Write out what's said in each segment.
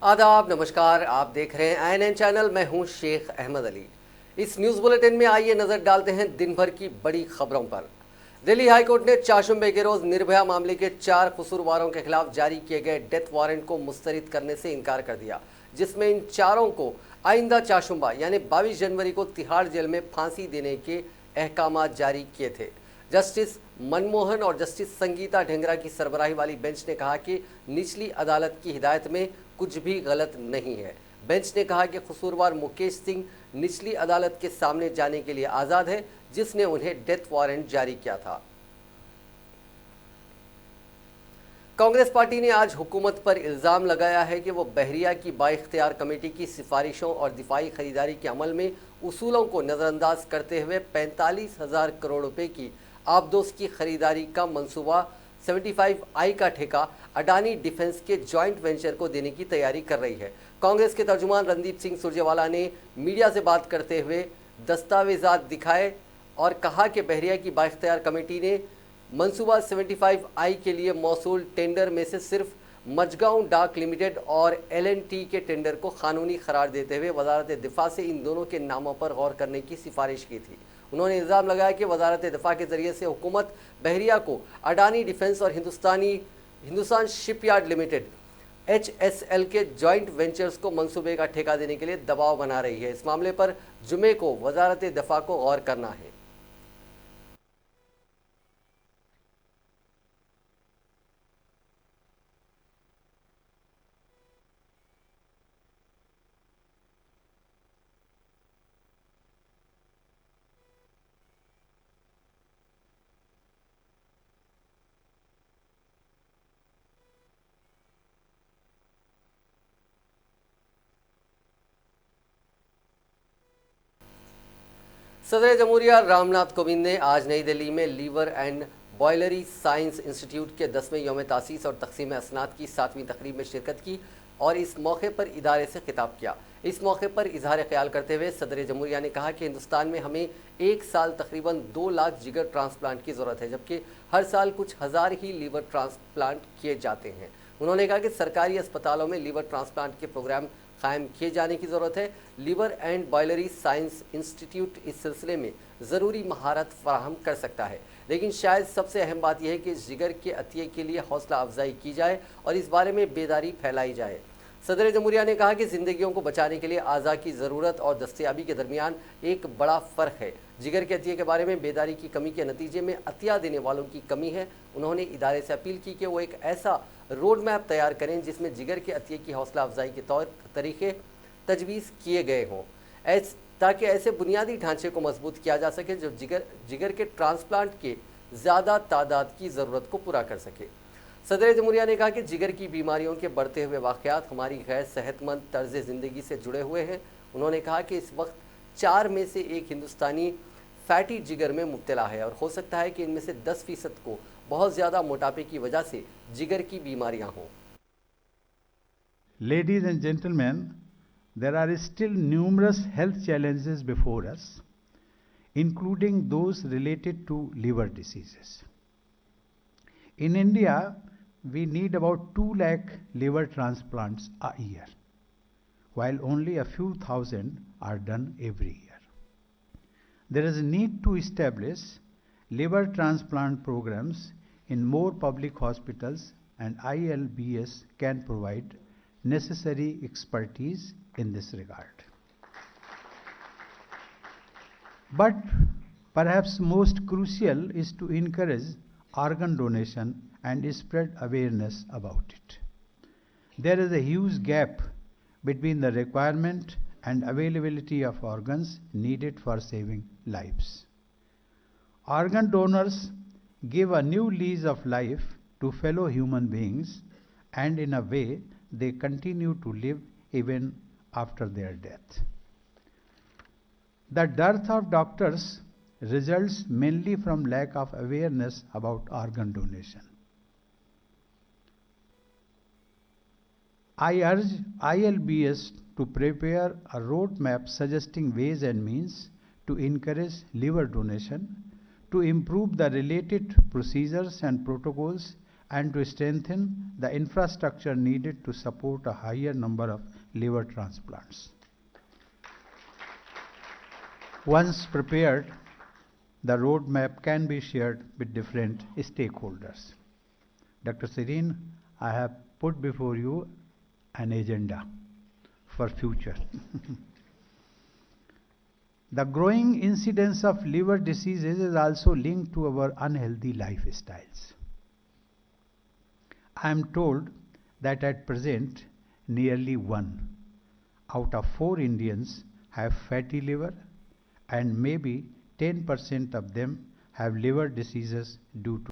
आदाब, नमस्कार। आप देख रहे हैं INN चैनल। मैं हूं शेख अहमद अली। इस न्यूज़ बुलेटिन में आइए नज़र डालते हैं दिन भर की बड़ी खबरों पर। दिल्ली हाईकोर्ट ने चाशुम्बे के रोज निर्भया मामले के 4 कसूरवारों के खिलाफ जारी किए गए डेथ वारंट को मुस्तरद करने से इनकार कर दिया, जिसमें इन चारों को आइंदा चाशुम्बा यानी 22 जनवरी को तिहाड़ जेल में फांसी देने के अहकामात जारी किए थे। जस्टिस मनमोहन और जस्टिस संगीता ढेंगरा की सरबराही वाली बेंच ने कहा कि निचली अदालत की हिदायत में कुछ भी गलत नहीं है। बेंच ने कहा कि कसूरवार मुकेश सिंह निचली अदालत के सामने जाने के लिए आज़ाद है, जिसने उन्हें डेथ वारंट जारी किया था। कांग्रेस पार्टी ने आज हुकूमत पर इल्ज़ाम लगाया है कि वो बहरिया की बाइख्तियार कमेटी की सिफारिशों और दिफाई खरीदारी के अमल में उसूलों को नज़रअंदाज करते हुए 45,000 करोड़ रुपए की आबदोस की खरीदारी का मंसूबा 75I का ठेका अडानी डिफेंस के जॉइंट वेंचर को देने की तैयारी कर रही है। कांग्रेस के तर्जुमान रणदीप सिंह सुरजेवाला ने मीडिया से बात करते हुए दस्तावेजात दिखाए और कहा कि बहरिया की बाइख्तियार कमेटी ने मंसूबा 75I के लिए मौसूल टेंडर में से सिर्फ मजगांव डाक लिमिटेड और L&T के टेंडर को कानूनी करार देते हुए वजारत दिफा से इन दोनों के नामों पर गौर करने की सिफारिश की थी। उन्होंने इल्ज़ाम लगाया कि वजारत दिफा के जरिए से हुकूमत बहरिया को अडानी डिफेंस और हिंदुस्तान शिपयार्ड लिमिटेड HSL के जॉइंट वेंचर्स को मंसूबे का ठेका देने के लिए दबाव बना रही है। इस मामले पर जुमे को वजारत दिफा को गौर करना है। सदर जमहूरिया रामनाथ कोविंद ने आज नई दिल्ली में लीवर एंड बॉयलरी साइंस इंस्टीट्यूट के 10वें यौम तासीस और तकसीम असनाद की 7वीं तकरीब में शिरकत की और इस मौके पर इदारे से खिताब किया। इस मौके पर इजहार ख्याल करते हुए सदर जमहूरिया ने कहा कि हिंदुस्तान में हमें एक साल तकरीबन 2 लाख जिगर ट्रांसप्लांट की ज़रूरत है, जबकि हर साल कुछ हज़ार ही लीवर ट्रांसप्लांट किए जाते हैं। उन्होंने कहा कि सरकारी अस्पतालों में लीवर ट्रांसप्लांट के प्रोग्राम कायम किए जाने की ज़रूरत है। लीवर एंड बॉयलरी साइंस इंस्टीट्यूट इस सिलसिले में ज़रूरी महारत फराहम कर सकता है, लेकिन शायद सबसे अहम बात यह है कि जिगर के अतिये के लिए हौसला अफजाई की जाए और इस बारे में बेदारी फैलाई जाए। सदर जमहूरिया ने कहा कि ज़िंदगियों को बचाने के लिए आज़ा की ज़रूरत और दस्तयाबी के दरमियान एक बड़ा फ़र्क है। जिगर के अतिये के बारे में बेदारी की कमी के नतीजे में अतिया देने वालों की कमी है। उन्होंने इदारे से अपील की कि वो एक ऐसा रोड मैप तैयार करें जिसमें जिगर के अतिये की हौसला अफजाई के तौर तरीके तजवीज़ किए गए हों, ताकि ऐसे बुनियादी ढांचे को मजबूत किया जा सके जो जिगर के ट्रांसप्लांट के ज़्यादा तादाद की ज़रूरत को पूरा कर सके। सदर जमहूरिया ने कहा कि जिगर की बीमारियों के बढ़ते हुए वाक़यात हमारी गैर सेहतमंद तर्ज ज़िंदगी से जुड़े हुए हैं। उन्होंने कहा कि इस वक्त 4 में से 1 हिंदुस्तानी फैटी जिगर में मुब्तला है और हो सकता है कि इनमें से 10% को बहुत ज़्यादा मोटापे की वजह से जिगर की बीमारियां हों। Ladies and gentlemen, there are still numerous health challenges before us, including those related to liver diseases. In India, we need about 2 lakh liver transplants a year, while only a few thousand are done every year. There is a need to establish liver transplant programs in more public hospitals, and ILBS can provide necessary expertise in this regard. But perhaps most crucial is to encourage organ donation and spread awareness about it. There is a huge gap between the requirement and availability of organs needed for saving lives. Organ donors give a new lease of life to fellow human beings, and in a way they continue to live even after their death. The dearth of doctors results mainly from lack of awareness about organ donation. I urge ILBS to prepare a roadmap suggesting ways and means to encourage liver donation, to improve the related procedures and protocols and to strengthen the infrastructure needed to support a higher number of liver transplants. Once prepared, the roadmap can be shared with different stakeholders. Dr. Serene, I have put before you an agenda for future. The growing incidence of liver diseases is also linked to our unhealthy lifestyles. I am told that at present, nearly 1 out of 4 Indians have fatty liver, and maybe 10% of them have liver diseases due to.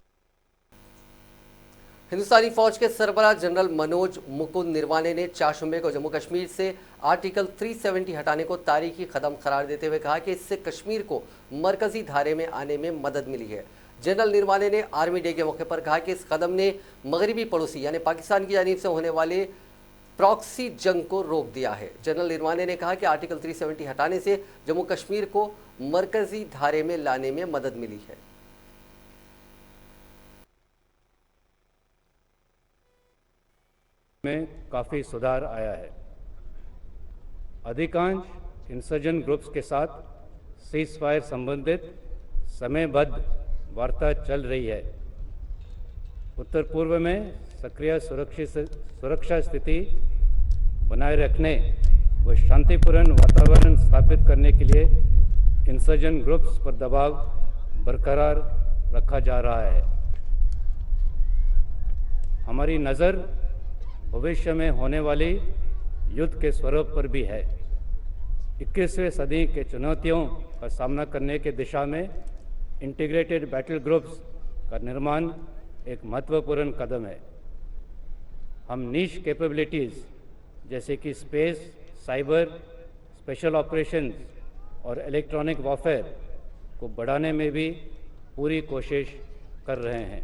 हिंदुस्तानी फौज के सरबराह general Manoj Mukund निरवाने ने 4 शुम्बे को जम्मू कश्मीर से article 370 हटाने को तारीखी कदम करार देते हुए कहा कि इससे कश्मीर को मरकजी धारे में आने में मदद मिली है। जनरल निरवाने ने आर्मी डे के मौके पर कहा कि इस कदम ने मगरबी पड़ोसी यानी पाकिस्तान की जानिब से होने वाले प्रॉक्सी जंग को रोक दिया है। जनरल निरवाने ने कहा कि आर्टिकल 370 हटाने से जम्मू कश्मीर को मरकजी धारे में लाने में मदद मिली है। में काफ़ी सुधार आया है। अधिकांश इंसर्जन ग्रुप्स के साथ सीज फायर संबंधित समयबद्ध वार्ता चल रही है। उत्तर पूर्व में सक्रिय सुरक्षा स्थिति बनाए रखने व शांतिपूर्ण वातावरण स्थापित करने के लिए इंसर्जन ग्रुप्स पर दबाव बरकरार रखा जा रहा है। हमारी नज़र भविष्य में होने वाली युद्ध के स्वरूप पर भी है। 21वीं सदी के चुनौतियों का सामना करने के दिशा में इंटीग्रेटेड बैटल ग्रुप्स का निर्माण एक महत्वपूर्ण कदम है। हम नीश कैपेबिलिटीज़ जैसे कि स्पेस, साइबर, स्पेशल ऑपरेशंस और इलेक्ट्रॉनिक वॉरफेयर को बढ़ाने में भी पूरी कोशिश कर रहे हैं।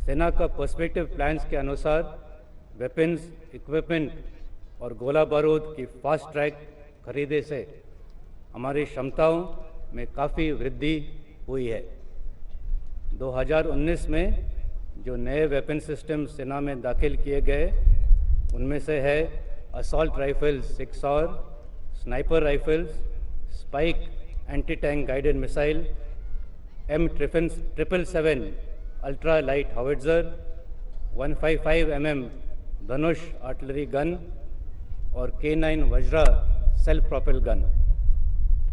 सेना का पर्सपेक्टिव प्लान्स के अनुसार वेपन्स, इक्विपमेंट और गोला बारूद की फास्ट ट्रैक खरीदे से हमारी क्षमताओं में काफ़ी वृद्धि हुई है। 2019 में जो नए वेपन सिस्टम सेना में दाखिल किए गए उनमें से है असॉल्ट राइफल्स 6 और sniper rifles, spike anti tank guided missile, M777 ultra light howitzer, 155 mm Dhanush artillery gun और K9 Vajra self propel gun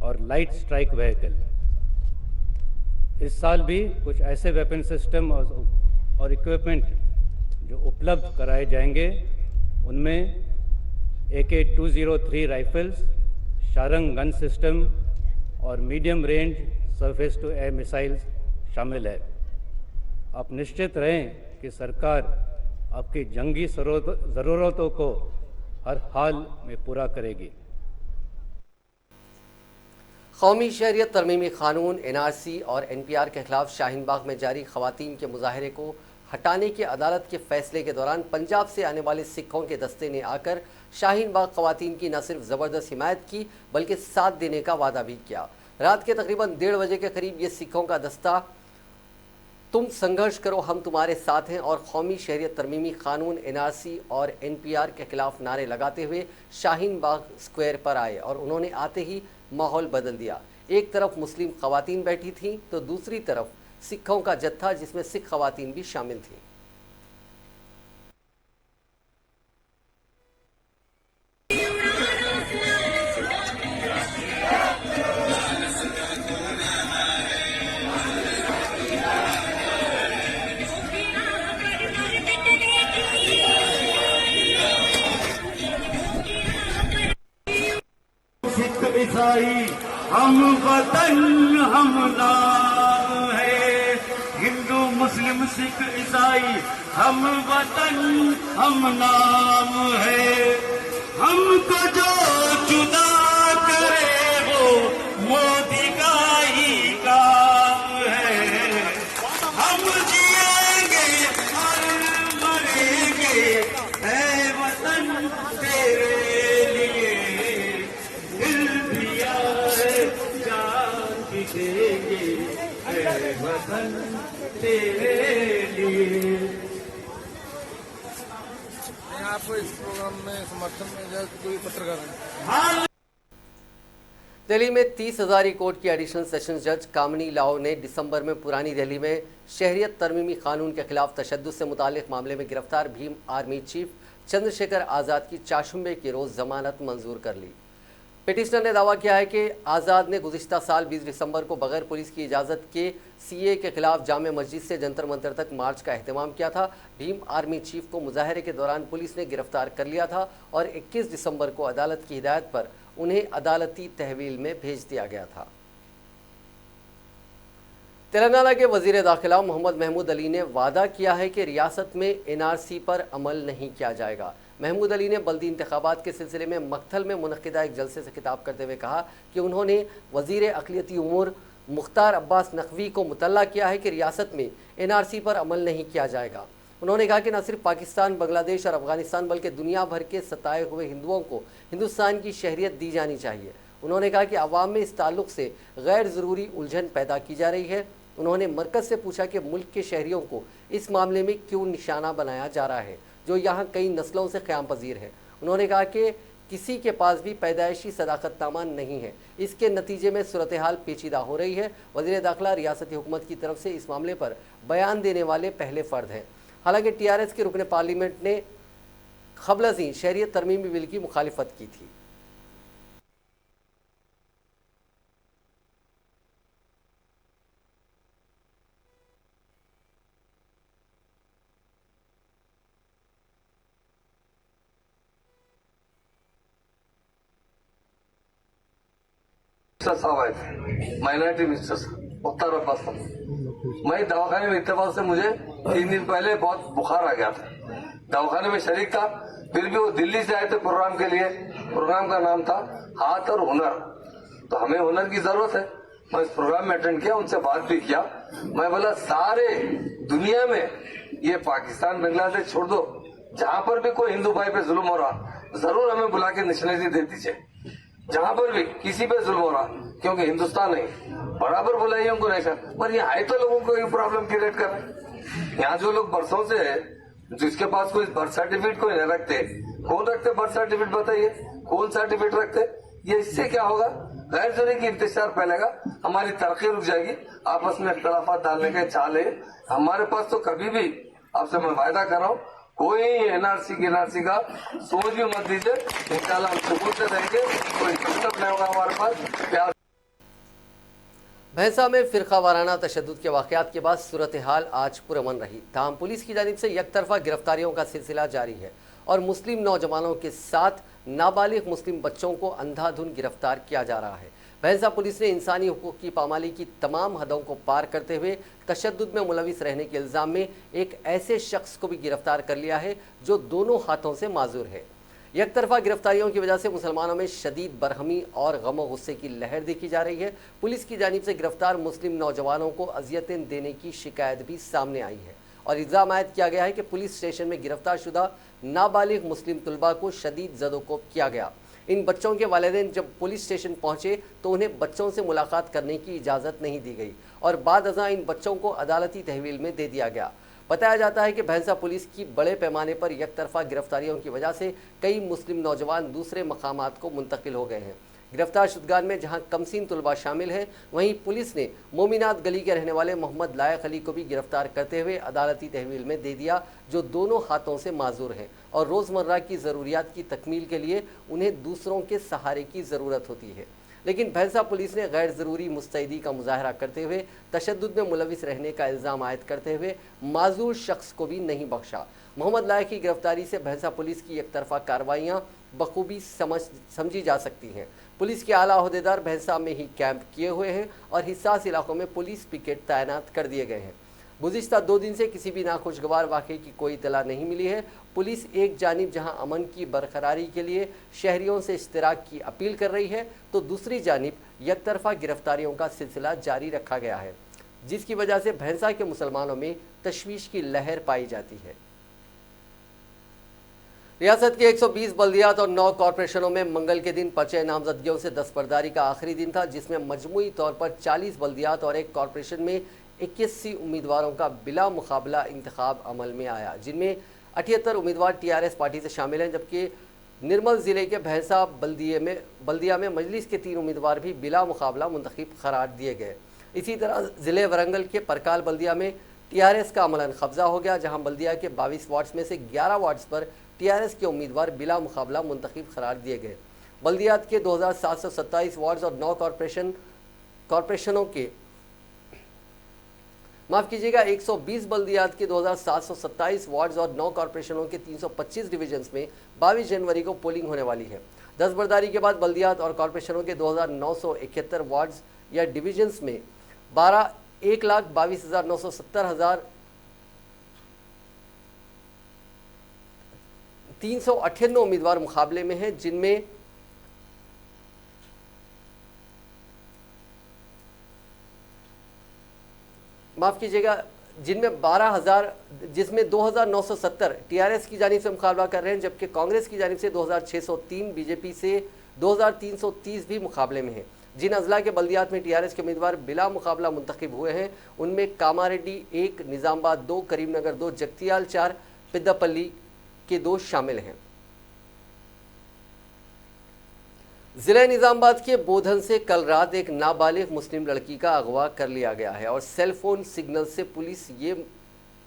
और लाइट स्ट्राइक व्हीकल। इस साल भी कुछ ऐसे वेपन सिस्टम और इक्विपमेंट जो उपलब्ध कराए जाएंगे, उनमें AK-203 rifles, Sharang gun system और medium range surface to air missiles शामिल है। आप निश्चित रहें कि सरकार आपकी जंगी ज़रूरतों को हर हाल में पूरा करेगी। कौमी शहरियत तरमीमी कानून NRC और NPR के खिलाफ शाहीन बाग में जारी खवातीन के मुजाहरे को हटाने के अदालत के फैसले के दौरान पंजाब से आने वाले सिखों के दस्ते ने आकर शाहीन बाग खवातीन की न सिर्फ ज़बरदस्त हिमायत की बल्कि साथ देने का वादा भी किया। रात के तकरीबन 1:30 बजे के करीब ये सिखों का दस्ता तुम संघर्ष करो हम तुम्हारे साथ हैं और कौमी शहरियत तरमीमी कानून NRC और NPR के खिलाफ नारे लगाते हुए शाहीन बाग स्क्वायर पर आए और उन्होंने आते ही माहौल बदल दिया। एक तरफ मुस्लिम खवातीन बैठी थीं तो दूसरी तरफ सिखों का जत्था जिसमें सिख खवातीन भी शामिल थीं। ईसाई हम वतन हम नाम है, हिंदू मुस्लिम सिख ईसाई हम वतन हम नाम है। हमको जो जुदा करे वो मोदी का ही काम है। हम जिएंगे और मरेंगे है वतन तेरे लिए, दिल दिया है जान की देंगे ऐ वतन तेरे लिए। आपको इस प्रोग्राम में समर्थन में कोई पत्रकार है। दिल्ली में 30,000 कोर्ट की एडिशनल सेशंस जज कामिनी लाओ ने दिसंबर में पुरानी दिल्ली में शहरियत तरमीमी कानून के खिलाफ तशद्दुद से मुतालिक मामले में गिरफ्तार भीम आर्मी चीफ चंद्रशेखर आज़ाद की चाशुम्बे की रोज़ जमानत मंजूर कर ली। पिटिशनर ने दावा किया है कि आज़ाद ने गुज़िश्ता साल 20 दिसंबर को बगैर पुलिस की इजाज़त के सीए के खिलाफ जामे मस्जिद से जंतर मंतर तक मार्च का एहतमाम किया था। भीम आर्मी चीफ को मुजाहरे के दौरान पुलिस ने गिरफ्तार कर लिया था और 21 दिसंबर को अदालत की हिदायत पर उन्हें अदालती तहवील में भेज दिया गया था। तेलंगाना के वजीर दाखिला मोहम्मद महमूद अली ने वादा किया है कि रियासत में एनआरसी पर अमल नहीं किया जाएगा। महमूद अली ने बल्दी इंतखाबात के सिलसिले में मक्थल में मुनक्किदा एक जलसे से खिताब करते हुए कहा कि उन्होंने वजीर अक़लियती उमूर मुख्तार अब्बास नकवी को मुतल्ला किया है कि रियासत में एनआरसी पर अमल नहीं किया जाएगा। उन्होंने कहा कि न सिर्फ पाकिस्तान, बांग्लादेश और अफगानिस्तान बल्कि दुनिया भर के सताए हुए हिंदुओं को हिंदुस्तान की शहरियत दी जानी चाहिए। उन्होंने कहा कि अवाम में इस ताल्लुक़ से गैर ज़रूरी उलझन पैदा की जा रही है। उन्होंने मरकज़ से पूछा कि मुल्क के शहरियों को इस मामले में क्यों निशाना बनाया जा रहा है जो यहाँ कई नस्लों से क़याम पजीर है। उन्होंने कहा कि किसी के पास भी पैदाइशी सदाकतनामा नहीं है, इसके नतीजे में सूरत हाल पेचीदा हो रही है। वज़ीर दाखिला रियासती हुकूमत की तरफ से इस मामले पर बयान देने वाले पहले फ़र्द हैं। हालांकि टीआरएस के रुकने पार्लियामेंट ने क़ब्ल शहरियत तरमीमी बिल की मुखालिफत की थी। साहब आए थे, माइनॉरिटी मिनिस्टर मुख्तार अब्बास साहब। मैं दवाखाने में इत्तेफाक से मुझे 3 दिन पहले बहुत बुखार आ गया था, दवाखाने में शरीक था। फिर भी वो दिल्ली से आए थे प्रोग्राम के लिए। प्रोग्राम का नाम था हाथ और हुनर। तो हमें हुनर की जरूरत है। मैं इस प्रोग्राम में अटेंड किया, उनसे बात भी किया। मैं बोला सारे दुनिया में ये पाकिस्तान बांग्लादेश छोड़ दो, जहां पर भी कोई हिंदू भाई पे जुल्म हो रहा जरूर हमें बुला के नेशनलिटी दे दीजिए। जहां पर भी किसी पे जुल्म हो रहा, क्योंकि हिंदुस्तान नहीं, बराबर बुलाइए उनको नेशन। पर ये आए तो लोगों को ये प्रॉब्लम क्रिएट कर रहे हैं। यहाँ जो लोग बरसों से जिसके पास कोई बर्थ सर्टिफिकेट कोई नहीं रखते, कौन रखते बर्थ सर्टिफिकेट बताइए, कौन सर्टिफिकेट रखते? ये इससे क्या होगा? गैर जरूरी की इंतजार फैलेगा, हमारी तरक्की रुक जाएगी। आपस में इख्तलाफात डालने के चाल है हमारे पास। तो कभी भी आपसे मैं वायदा कर रहा हूँ, कोई एनआरसी का सोच भी मत दीजिए। इंशाल्लाह हम सबूत से रहेंगे, कोई दिक्कत नहीं होगा हमारे पास। प्यार भैंसा में फिरका वाराना तशद्दुद के वाक़यात के बाद सूरत हाल आज पुरअमन रही। ताहम पुलिस की जानिब से यकतरफा गिरफ्तारियों का सिलसिला जारी है और मुस्लिम नौजवानों के साथ नाबालिग मुस्लिम बच्चों को अंधाधुन गिरफ्तार किया जा रहा है। भैंसा पुलिस ने इंसानी हुकूक की पामाली की तमाम हदों को पार करते हुए तशद्दुद में मुलविस रहने के इल्ज़ाम में एक ऐसे शख्स को भी गिरफ्तार कर लिया है जो दोनों हाथों से माजूर है। यकतरफा गिरफ्तारियों की वजह से मुसलमानों में शदीद बरहमी और गम और गुस्से की लहर देखी जा रही है। पुलिस की जानिब से गिरफ्तार मुस्लिम नौजवानों को अजियतें देने की शिकायत भी सामने आई है और इल्ज़ाम आयद किया गया है कि पुलिस स्टेशन में गिरफ्तार शुदा नाबालिग मुस्लिम तलबा को शदीद ज़दोकोब किया गया। इन बच्चों के वालिदैन जब पुलिस स्टेशन पहुंचे तो उन्हें बच्चों से मुलाकात करने की इजाज़त नहीं दी गई और बाद अज़ां इन बच्चों को अदालती तहवील में दे दिया गया। बताया जाता है कि भैंसा पुलिस की बड़े पैमाने पर यकतरफा गिरफ्तारियों की वजह से कई मुस्लिम नौजवान दूसरे मकामात को मुंतकिल हो गए हैं। गिरफ्तार शुदगान में जहां कमसीन तलबा शामिल हैं, वहीं पुलिस ने मोमिनात गली के रहने वाले मोहम्मद लायक अली को भी गिरफ्तार करते हुए अदालती तहवील में दे दिया, जो दोनों हाथों से माजूर हैं और रोज़मर्रा की ज़रूरियात की तकमील के लिए उन्हें दूसरों के सहारे की ज़रूरत होती है। लेकिन भैंसा पुलिस ने गैर ज़रूरी मुस्तैदी का मुजाहरा करते हुए तशद्दुद में मुलविस रहने का इल्ज़ाम आयद करते हुए माजूर शख्स को भी नहीं बख्शा। मोहम्मद लायक की गिरफ्तारी से भैंसा पुलिस की एकतरफा कार्रवाइयाँ बखूबी समझी जा सकती हैं। पुलिस के आला अहदेदार भैंसा में ही कैंप किए हुए हैं और हिस्सास इलाकों में पुलिस पिकेट तैनात कर दिए गए हैं। गुज़िश्ता 2 दिन से किसी भी नाखुशगवार वाक़े की कोई इत्तला नहीं मिली है। पुलिस एक जानिब जहां अमन की बरकरारी के लिए शहरियों से इश्तिराक की अपील कर रही है, तो दूसरी जानिब यकतरफा गिरफ्तारियों का सिलसिला जारी रखा गया है, जिसकी वजह से भैंसा के मुसलमानों में तशवीश की लहर पाई जाती है। रियासत के 120 बल्दियात और 9 कॉरपोरेशनों में मंगल के दिन पर्चे नामजदगियों से दस्तबरदारी का आखिरी दिन था, जिसमें मजमूई तौर पर 40 बल्दियात और एक कॉरपोरेशन में 81 उम्मीदवारों का बिला मुकाबला इंतखाब अमल में आया, जिनमें 78 उम्मीदवार टीआरएस पार्टी से शामिल हैं, जबकि निर्मल ज़िले के भैंसा बल्दिया में मजलिस के 3 उम्मीदवार भी बिला मुकाबला मुंतखब करार दिए गए। इसी तरह ज़िले वरंगल के परकाल बल्दिया में टीआरएस का अमलन कब्जा हो गया, जहां बल्दिया के 22 वार्ड्स में से 11 वार्ड्स पर टीआरएस के उम्मीदवार बिला मुकाबला मुंतखब करार दिए गए। बल्दियात के 2727 वार्ड्स और 9 कॉरपोरेशनों के 120 बल्दियात के 2727 वार्ड्स और 9 कॉरपोरेशनों के 325 डिवीजन्स में 22 जनवरी को पोलिंग होने वाली है। दस्तबरदारी के बाद बल्दियात और कॉरपोरेशनों के 2971 वार्ड्स या डिवीजन्स में 1,22,970,398 उम्मीदवार मुकाबले में हैं, जिनमें जिसमें 2,970 टीआरएस की जानिब से मुकाबला कर रहे हैं, जबकि कांग्रेस की जानिब से 2,603, बीजेपी से 2,330 भी मुकाबले में हैं। जिन अजला के बल्दियात में टीआरएस के उम्मीदवार बिला मुकाबला मुंतखब हुए हैं, उनमें कामारेड्डी 1, निज़ामबाद 2, करीमनगर 2, जगतियाल 4, पिद्दापल्ली के 2 शामिल हैं। ज़िला निज़ामबाद के बोधन से कल रात एक नाबालिग मुस्लिम लड़की का अगवा कर लिया गया है और सेल फोन सिग्नल से पुलिस ये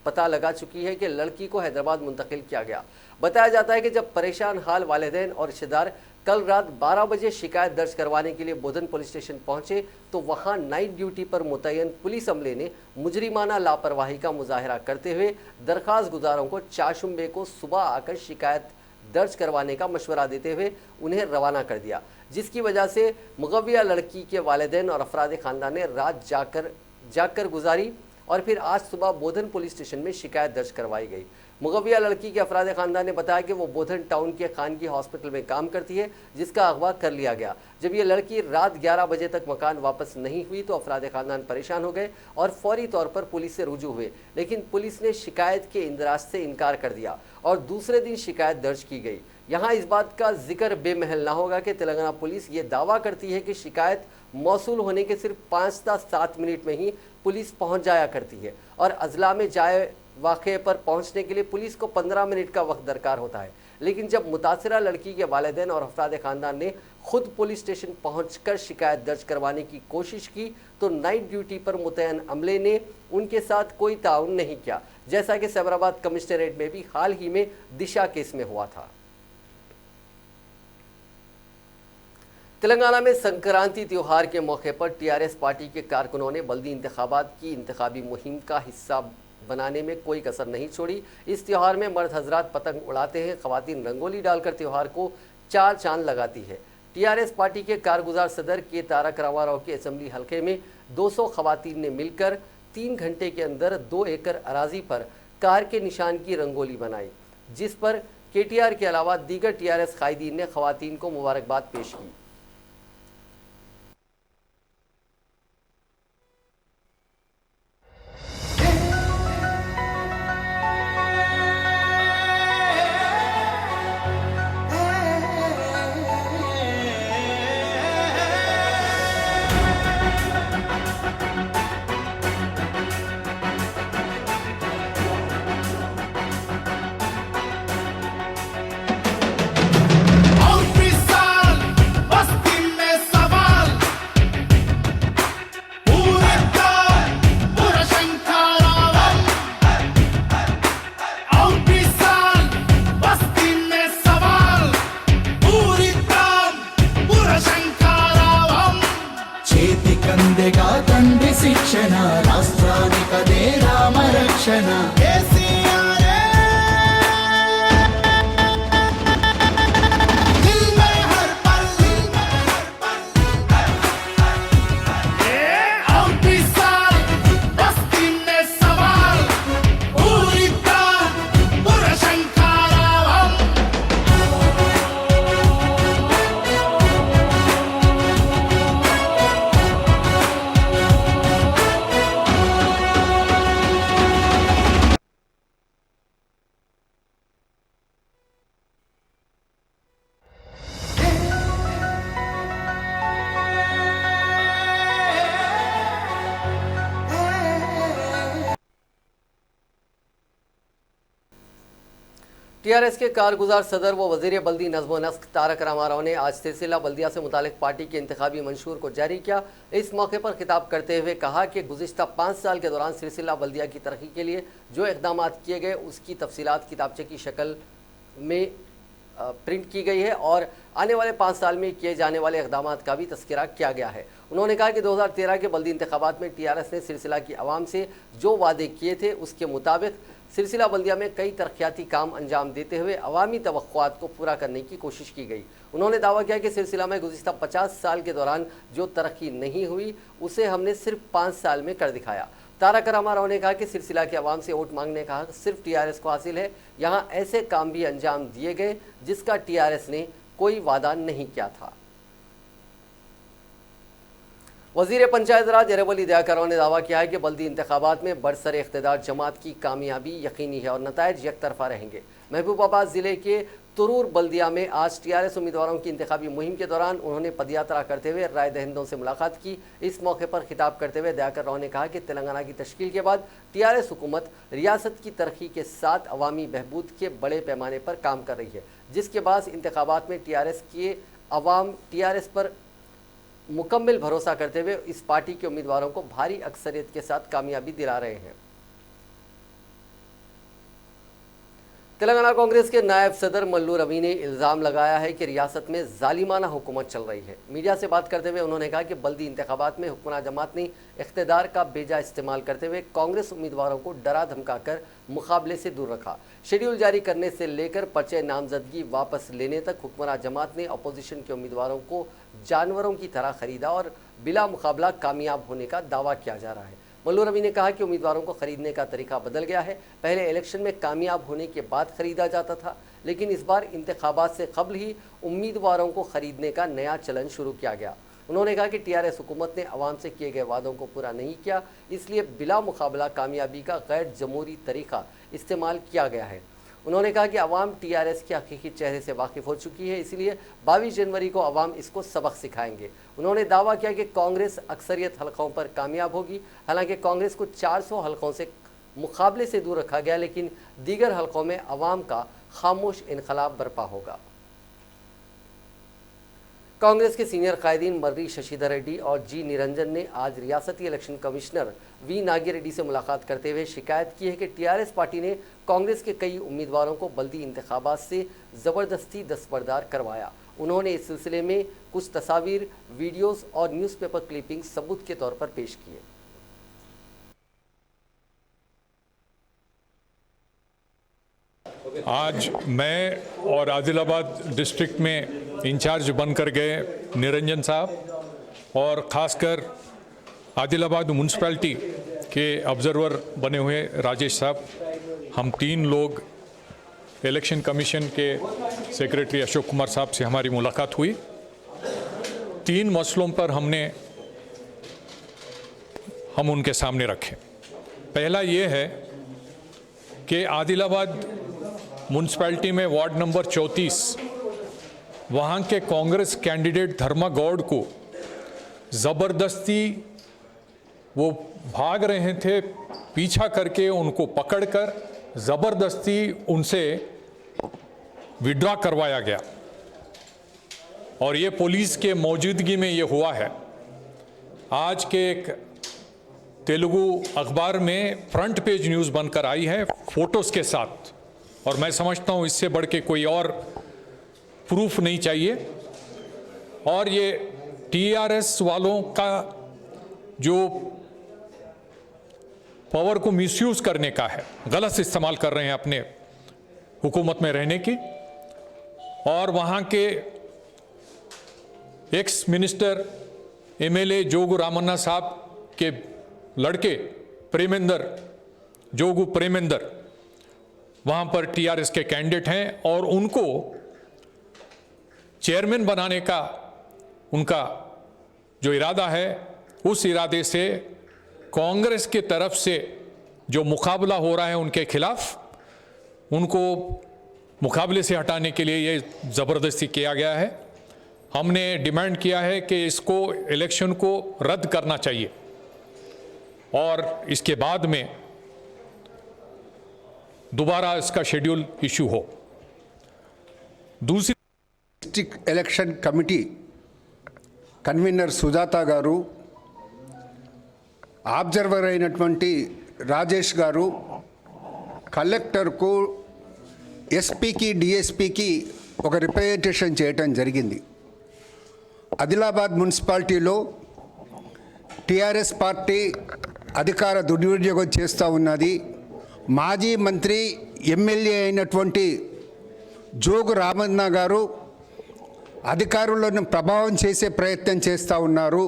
पता लगा चुकी है कि लड़की को हैदराबाद मुंतकिल किया गया। बताया जाता है कि जब परेशान हाल वालिदैन और रिश्तेदार कल रात 12 बजे शिकायत दर्ज करवाने के लिए बोधन पुलिस स्टेशन पहुंचे, तो वहां नाइट ड्यूटी पर मुतय्यन पुलिस अमले ने मुजरिमाना लापरवाही का मुजाहरा करते हुए दरख्वास्त गुजारों को चारशंबे को सुबह आकर शिकायत दर्ज करवाने का मशवरा देते हुए उन्हें रवाना कर दिया, जिसकी वजह से मुगव्विया लड़की के वालिदैन और अफराद ख़ानदान ने रात जाकर गुजारी और फिर आज सुबह बोधन पुलिस स्टेशन में शिकायत दर्ज करवाई गई। मुगव्विया लड़की के अफराद ख़ानदान ने बताया कि वो बोधन टाउन के खानगी हॉस्पिटल में काम करती है, जिसका अगवा कर लिया गया। जब ये लड़की रात 11 बजे तक मकान वापस नहीं हुई तो अफराद ख़ानदान परेशान हो गए और फौरी तौर पर पुलिस से रुजू हुए, लेकिन पुलिस ने शिकायत के इंदराज से इनकार कर दिया और दूसरे दिन शिकायत दर्ज की गई। यहाँ इस बात का जिक्र बेमहल ना होगा कि तेलंगाना पुलिस ये दावा करती है कि शिकायत मौसूल होने के सिर्फ 5 से 7 मिनट में ही पुलिस पहुँच जाया करती है और अजला में जाए वाक़े पर पहुंचने के लिए पुलिस को 15 मिनट का वक्त दरकार होता है। लेकिन जब मुतासिरा लड़की के वालिदैन और अफराद ख़ानदान ने खुद पुलिस स्टेशन पहुंचकर शिकायत दर्ज करवाने की कोशिश की तो नाइट ड्यूटी पर मुतय्यन अमले ने उनके साथ कोई ताउन नहीं किया, जैसा कि सैबराबाद कमिश्नरेट में भी हाल ही में दिशा केस में हुआ था। तेलंगाना में संक्रांति त्यौहार के मौके पर टीआरएस पार्टी के कारकुनों ने बल्दी इंतखाबात की इंतखाबी मुहिम का हिस्सा बनाने में कोई कसर नहीं छोड़ी। इस त्यौहार में मर्द हजरात पतंग उड़ाते हैं, खवातीन रंगोली डालकर त्यौहार को 4 चांद लगाती है। टीआरएस पार्टी के कारगुजार सदर के तारक रामाराव के असेंबली हलके में 200 खवातीन ने मिलकर 3 घंटे के अंदर 2 एकड़ अराजी पर कार के निशान की रंगोली बनाई, जिस पर केटीआर के अलावा दीगर टीआरएस कायदीन ने खवातीन को मुबारकबाद पेश की। శిక్షణ రాష్ట్రానికదే రామరక్షణ टीआरएस के कारगुजार सदर व वजीर बल्दी नज़्म व नस्क तारक रामाराव ने आज सिलसिला बल्दिया से मुतालिक पार्टी के इंतखाबी मंशूर को जारी किया। इस मौके पर खिताब करते हुए कहा कि गुज़िश्ता 5 साल के दौरान सिलसिला बल्दिया की तरक्की के लिए जो इक़दाम किए गए उसकी तफसीलात किताबचे की शक्ल में प्रिंट की गई है और आने वाले 5 साल में किए जाने वाले इक़दाम का भी तस्करा किया गया है। उन्होंने कहा कि 2013 के बल्दी इंतखाबात में टीआरएस ने सिलसिला की आवाम से जो वादे किए थे उसके मुताबिक सिलसिला बल्दिया में कई तरक्याती काम अंजाम देते हुए अवामी तवक्कुआत को पूरा करने की कोशिश की गई। उन्होंने दावा किया कि सिलसिला में गुज़िश्ता 50 साल के दौरान जो तरक्की नहीं हुई उसे हमने सिर्फ 5 साल में कर दिखाया। तारक रामाराव ने कहा कि सिलसिला के अवाम से वोट मांगने का हक सिर्फ टीआरएस को हासिल है। यहाँ ऐसे काम भी अंजाम दिए गए जिसका टीआरएस ने कोई वादा नहीं किया था। वज़ीर पंचायत राज अरब अली दयाकराव ने दावा किया है कि बल्दी इंतखाबात में बरसर इख्तिदार जमात की कामयाबी यकीनी है और नताइज यकतरफा रहेंगे। महबूबाबाद ज़िले के तुरूर बल्दिया में आज टीआरएस उम्मीदवारों की इंतखाबी मुहिम के दौरान उन्होंने पदयात्रा करते हुए राय दहिंदों से मुलाकात की। इस मौके पर खिताब करते हुए दयाकराव ने कहा कि तेलंगाना की तश्कील के बाद टीआरएस हुकूमत रियासत की तरक्की के साथ अवामी बहबूद के बड़े पैमाने पर काम कर रही है, जिसके बाद इंतखाबात में टीआरएस के अवाम टीआरएस पर मुकम्मल भरोसा करते हुए इस पार्टी के उम्मीदवारों को भारी अक्सरियत के साथ कामयाबी दिला रहे हैं। तेलंगाना कांग्रेस के नायब सदर मल्लू रवि ने इल्ज़ाम लगाया है कि रियासत में जालिमाना हुकूमत चल रही है। मीडिया से बात करते हुए उन्होंने कहा कि बल्दी इंतखाबात में हुक्मरान जमात ने इख्तिदार का बेजा इस्तेमाल करते हुए कांग्रेस उम्मीदवारों को डरा धमकाकर मुकाबले से दूर रखा। शेड्यूल जारी करने से लेकर पर्चे नामजदगी वापस लेने तक हुक्मरान जमात ने अपोजिशन के उम्मीदवारों को जानवरों की तरह खरीदा और बिला मुकाबला कामयाब होने का दावा किया जा रहा है। मल्लू रवि ने कहा कि उम्मीदवारों को खरीदने का तरीका बदल गया है। पहले इलेक्शन में कामयाब होने के बाद खरीदा जाता था, लेकिन इस बार इंतखाबात से कबल ही उम्मीदवारों को खरीदने का नया चलन शुरू किया गया। उन्होंने कहा कि टीआरएस हुकूमत ने अवाम से किए गए वादों को पूरा नहीं किया, इसलिए बिला मुकाबला कामयाबी का गैर जमहूरी तरीका इस्तेमाल किया गया है। उन्होंने कहा कि अवाम टीआरएस के हकीकी चेहरे से वाकिफ़ हो चुकी है, इसलिए 22 जनवरी को अवाम इसको सबक सिखाएंगे। उन्होंने दावा किया कि कांग्रेस अक्सरियत हलकों पर कामयाब होगी। हालांकि कांग्रेस को 400 हलकों से मुकाबले से दूर रखा गया, लेकिन दीगर हलकों में अवाम का खामोश इनकलाब बर्पा होगा। कांग्रेस के सीनियर कायदीन मर्री शशिधर रेड्डी और जी निरंजन ने आज रियासती election commissioner we Nagi Reddy से मुलाकात करते हुए शिकायत की है कि टीआरएस पार्टी ने कांग्रेस के कई उम्मीदवारों को बल्दी इंतखाबात से ज़बरदस्ती दस्तबरदार करवाया। उन्होंने इस सिलसिले में कुछ तस्वीर, वीडियोस और न्यूज़पेपर क्लिपिंग सबूत के तौर पर पेश किए। आज मैं और आदिलाबाद डिस्ट्रिक्ट में इंचार्ज बनकर गए निरंजन साहब और ख़ासकर आदिलाबाद म्यूनसिपैलिटी के ऑब्जर्वर बने हुए राजेश साहब, हम 3 लोग इलेक्शन कमीशन के सेक्रेटरी अशोक कुमार साहब से हमारी मुलाकात हुई। 3 मसलों पर हम उनके सामने रखे। पहला ये है कि आदिलाबाद म्यूनसिपैलिटी में वार्ड नंबर 34 वहाँ के कांग्रेस कैंडिडेट धर्मा गौड़ को ज़बरदस्ती वो भाग रहे थे, पीछा करके उनको पकड़कर ज़बरदस्ती उनसे विड्रॉ करवाया गया और ये पुलिस के मौजूदगी में ये हुआ है। आज के एक तेलुगु अखबार में फ्रंट पेज न्यूज़ बनकर आई है फोटोज़ के साथ, और मैं समझता हूँ इससे बढ़ के कोई और प्रूफ नहीं चाहिए। और ये टीआरएस वालों का जो पावर को मिसयूज़ करने का है, गलत इस्तेमाल कर रहे हैं अपने हुकूमत में रहने की। और वहाँ के ex minister MLA Jogu Ramanna साहब के लड़के जोगू प्रेमेंदर वहाँ पर टीआरएस के कैंडिडेट हैं और उनको चेयरमैन बनाने का उनका जो इरादा है, उस इरादे से कांग्रेस की तरफ से जो मुकाबला हो रहा है उनके खिलाफ, उनको मुकाबले से हटाने के लिए ये ज़बरदस्ती किया गया है। हमने डिमांड किया है कि इसको इलेक्शन को रद्द करना चाहिए और इसके बाद में दोबारा इसका शेड्यूल इशू हो। दूसरी district election committee convener Sujatha గారు, ఆబ్జర్వర్ అయినటువంటి రాజేష్ గారు కలెక్టర్కు, ఎస్పీకి, డిఎస్పీకి ఒక రిప్రజెంటేషన్ చేయటం జరిగింది. ఆదిలాబాద్ మున్సిపాలిటీలో టీఆర్ఎస్ పార్టీ అధికార దుర్వినియోగం చేస్తూ ఉన్నది. మాజీ మంత్రి ఎమ్మెల్యే అయినటువంటి జోగు రామన్న గారు అధికారులను ప్రభావం చేసే ప్రయత్నం చేస్తూ ఉన్నారు.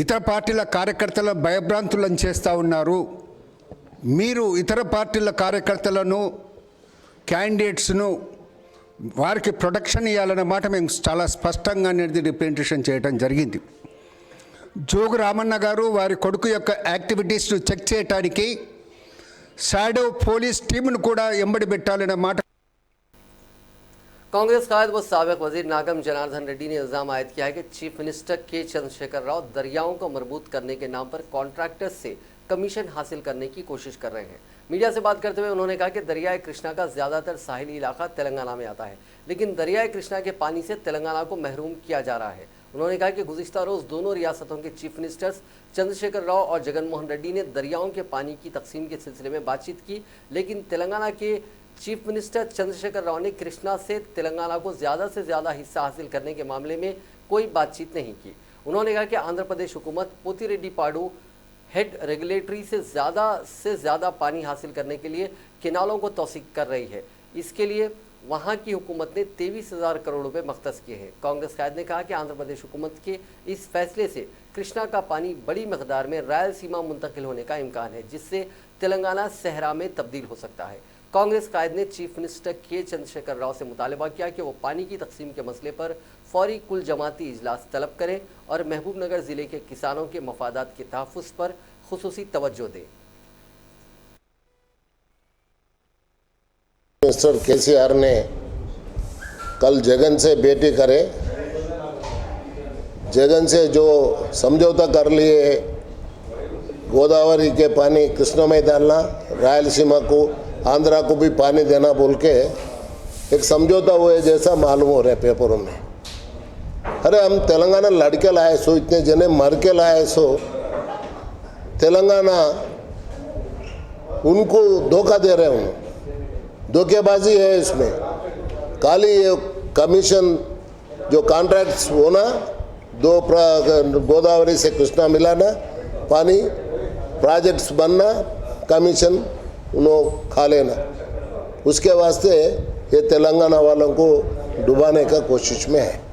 ఇతర పార్టీల కార్యకర్తల భయభ్రాంతులను చేస్తూ ఉన్నారు. మీరు ఇతర పార్టీల కార్యకర్తలను, క్యాండిడేట్స్ను వారికి ప్రొటెక్షన్ ఇవ్వాలన్న మాట మేము చాలా స్పష్టంగా అనేది రిప్రజెంటేషన్ చేయడం జరిగింది. జోగు రామన్న గారు వారి కొడుకు యొక్క యాక్టివిటీస్ను చెక్ చేయడానికి షాడో పోలీస్ టీమును కూడా ఎంబడి పెట్టాలన్న మాట. कांग्रेस कायद व साबिक वजीर नागम जनार्दन रेड्डी ने इल्जाम आयद किया है कि चीफ मिनिस्टर के चंद्रशेखर राव दरियाओं को मजबूत करने के नाम पर कॉन्ट्रैक्टर्स से कमीशन हासिल करने की कोशिश कर रहे हैं। मीडिया से बात करते हुए उन्होंने कहा कि दरियाए कृष्णा का ज़्यादातर साहिली इलाका तेलंगाना में आता है, लेकिन दरियाए कृष्णा के पानी से तेलंगाना को महरूम किया जा रहा है। उन्होंने कहा कि गुज़िश्ता रोज़ दोनों रियासतों के चीफ मिनिस्टर्स चंद्रशेखर राव और जगनमोहन रेड्डी ने दरियाओं के पानी की तकसीम के सिलसिले में बातचीत की, लेकिन तेलंगाना के चीफ मिनिस्टर चंद्रशेखर राव ने कृष्णा से तेलंगाना को ज़्यादा से ज़्यादा हिस्सा हासिल करने के मामले में कोई बातचीत नहीं की। उन्होंने कहा कि आंध्र प्रदेश हुकूमत पोतिरेड्डी पाडू हेड रेगुलेटरी से ज़्यादा पानी हासिल करने के लिए किनालों को तौसीक कर रही है। इसके लिए वहाँ की हुकूमत ने 23,000 करोड़ रुपए मख्तस किए हैं। कांग्रेस कायद ने कहा कि आंध्र प्रदेश हुकूमत के इस फैसले से कृष्णा का पानी बड़ी मकदार में रायलसीमा मुंतकिल होने का इम्कान है, जिससे तेलंगाना सहरा में तब्दील हो सकता है। कांग्रेस कायद ने चीफ मिनिस्टर के चंद्रशेखर राव से मुतालबा किया कि वो पानी की तकसीम के मसले पर फौरी कुल जमाती इजलास तलब करें और महबूबनगर ज़िले के किसानों के मफादात के तहफ़्फ़ुज़ पर खुसूसी तवज्जो दें। मिनिस्टर केसीआर ने कल जगन से भेंट करे, जगन से जो समझौता कर लिए गोदावरी के पानी कृष्णा में डालना, रायलसीमा को, आंध्रा को भी पानी देना बोल के एक समझौता हुए जैसा मालूम हो रहा है पेपरों में। अरे हम तेलंगाना लड़के लाए सो, इतने जने मर के लाए सो, तेलंगाना उनको धोखा दे रहे हैं, धोखेबाजी है इसमें। खाली ये कमीशन जो कॉन्ट्रैक्ट्स होना, गोदावरी से कृष्णा मिलाना, पानी प्रोजेक्ट्स बनना, कमीशन उन्होंने खा लेना, उसके वास्ते ये तेलंगाना वालों को डुबाने का कोशिश में है।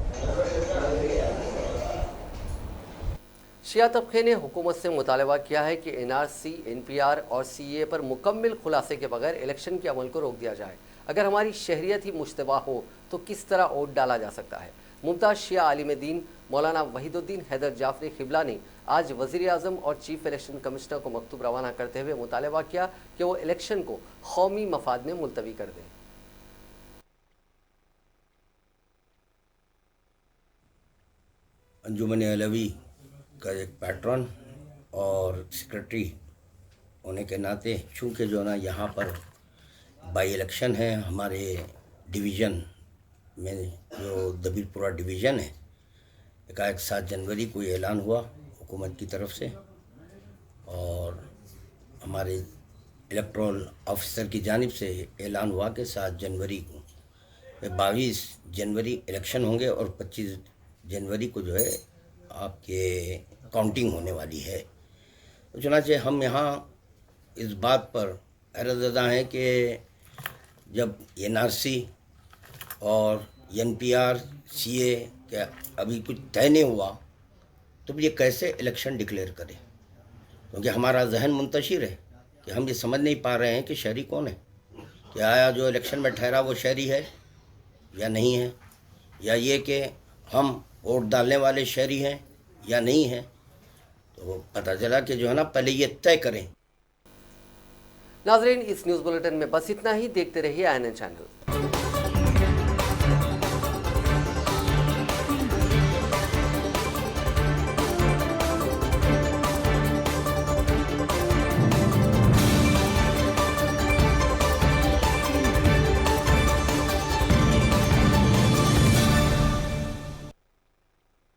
शिया तबके ने हुकूमत से मुतालबा किया है कि NRC, NPR और CAA पर मुकम्मल खुलासे के बगैर इलेक्शन के अमल को रोक दिया जाए। अगर हमारी शहरियत ही मुश्तबा हो तो किस तरह वोट डाला जा सकता है। मुमताज़ शिया आलिम दीन मौलाना वहीदुद्दीन हैदर जाफरी खिबला ने आज वज़ीर आज़म और चीफ इलेक्शन कमिश्नर को मकतूब रवाना करते हुए मुतालबा किया कि वो इलेक्शन को कौमी मफाद में मुलतवी कर दें। अंजुमन अलवी का एक पैट्रन और सेक्रेटरी होने के नाते, चूँकि जो ना यहाँ पर बाई इलेक्शन है हमारे डिवीज़न में, जो दबीरपुरा डिवीज़न है, एकाएक 7 जनवरी को ऐलान हुआ हुकूमत की तरफ से और हमारे इलेक्टोरल ऑफिसर की जानिब से ऐलान हुआ कि 7 जनवरी को 22 जनवरी इलेक्शन होंगे और 25 जनवरी को जो है आपके काउंटिंग होने वाली है। तो चुनांचे हम यहाँ इस बात पर हैरतज़दा हैं कि जब NRC और NPR, CA क्या अभी कुछ तय नहीं हुआ तो ये कैसे इलेक्शन डिक्लेयर करें, क्योंकि हमारा जहन मुंतशिर है कि हम ये समझ नहीं पा रहे हैं कि शहरी कौन है, क्या आया जो इलेक्शन में ठहरा वो शहरी है या नहीं है, या ये कि हम वोट डालने वाले शहरी हैं या नहीं हैं। तो पता चला कि जो है ना पहले ये तय करें। नाजरीन, इस न्यूज़ बुलेटिन में बस इतना ही। देखते रहिए INN चैनल।